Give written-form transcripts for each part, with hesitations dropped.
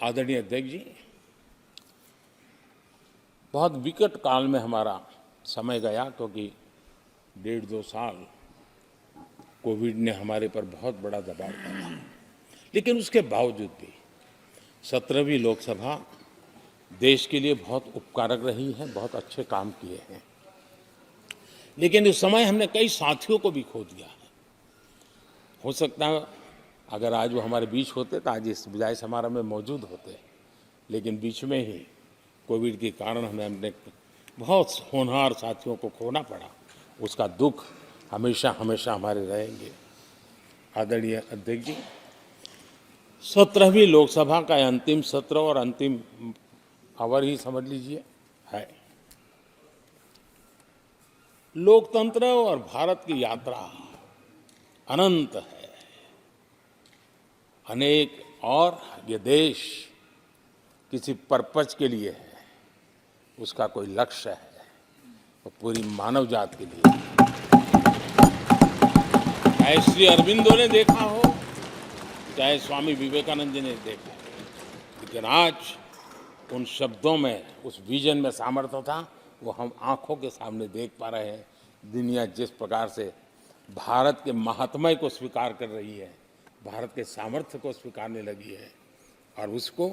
आदरणीय अध्यक्ष जी, बहुत विकट काल में हमारा समय गया क्योंकि 1.5-2 साल कोविड ने हमारे पर बहुत बड़ा दबाव डाला। लेकिन उसके बावजूद भी 17वीं लोकसभा देश के लिए बहुत उपकारक रही है, बहुत अच्छे काम किए हैं। लेकिन उस समय हमने कई साथियों को भी खो दिया है। हो सकता है अगर आज वो हमारे बीच होते तो आज इस विदाई समारोह में मौजूद होते, लेकिन बीच में ही कोविड के कारण हमें अपने बहुत होनहार साथियों को खोना पड़ा। उसका दुख हमेशा हमेशा हमारे रहेंगे। आदरणीय अध्यक्ष जी, 17वीं लोकसभा का अंतिम सत्र और अंतिम आवर ही समझ लीजिए है। लोकतंत्र और भारत की यात्रा अनंत है, अनेक, और ये देश किसी पर्पज के लिए है, उसका कोई लक्ष्य है, वो पूरी मानव जात के लिए। चाहे श्री अरविंदो ने देखा हो, चाहे स्वामी विवेकानंद जी ने देखा हो, लेकिन आज उन शब्दों में, उस विजन में सामर्थ्य था, वो हम आंखों के सामने देख पा रहे हैं। दुनिया जिस प्रकार से भारत के महात्म्य को स्वीकार कर रही है, भारत के सामर्थ्य को स्वीकारने लगी है, और उसको,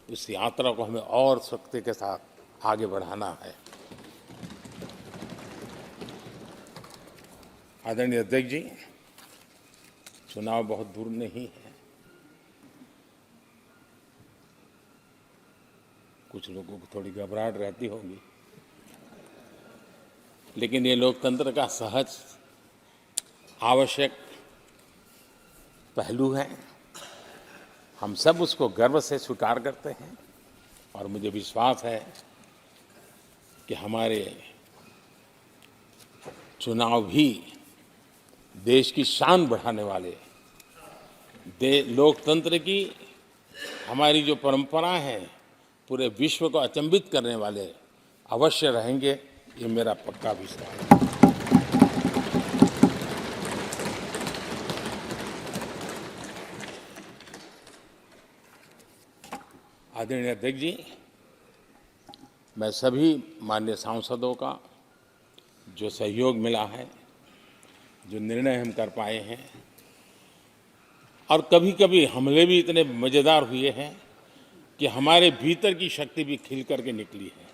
उस यात्रा को हमें और शक्ति के साथ आगे बढ़ाना है। आदरणीय अध्यक्ष जी, चुनाव बहुत दूर नहीं है। कुछ लोगों को थोड़ी घबराहट रहती होगी, लेकिन ये लोकतंत्र का सहज आवश्यक पहलू है। हम सब उसको गर्व से स्वीकार करते हैं, और मुझे विश्वास है कि हमारे चुनाव भी देश की शान बढ़ाने वाले, लोकतंत्र की हमारी जो परंपरा है, पूरे विश्व को अचंभित करने वाले अवश्य रहेंगे, ये मेरा पक्का विश्वास है। आदरणीय अध्यक्ष जी, मैं सभी माननीय सांसदों का जो सहयोग मिला है, जो निर्णय हम कर पाए हैं, और कभी कभी हमले भी इतने मज़ेदार हुए हैं कि हमारे भीतर की शक्ति भी खिल करके निकली है।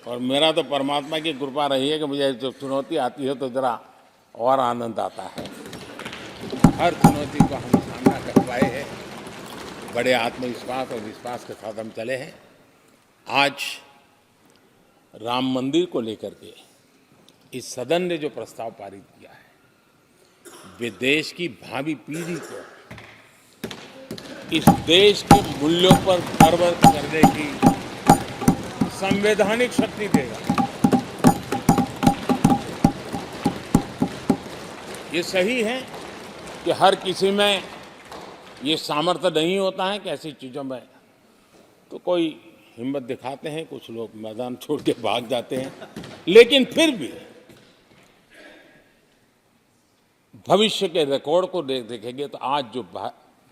और मेरा तो परमात्मा की कृपा रही है कि मुझे जब चुनौती आती है तो ज़रा और आनंद आता है। हर चुनौती को हम सामना कर पाए हैं, बड़े आत्मविश्वास और विश्वास के साथ हम चले हैं। आज राम मंदिर को लेकर के इस सदन ने जो प्रस्ताव पारित किया है, वे देश की भावी पीढ़ी को इस देश के मूल्यों पर गर्व करने की संवैधानिक शक्ति देगा। ये सही है कि हर किसी में ये सामर्थ्य नहीं होता है कि ऐसी चीज़ों में तो कोई हिम्मत दिखाते हैं, कुछ लोग मैदान छोड़ के भाग जाते हैं, लेकिन फिर भी भविष्य के रिकॉर्ड को देखेंगे तो आज जो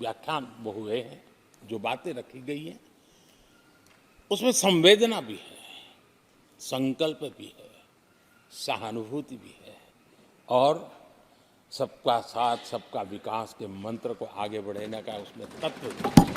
व्याख्यान वो हुए हैं, जो बातें रखी गई हैं, उसमें संवेदना भी है, संकल्प भी है, सहानुभूति भी है, और सबका साथ सबका विकास के मंत्र को आगे बढ़ाने का उसमें तत्व भी है।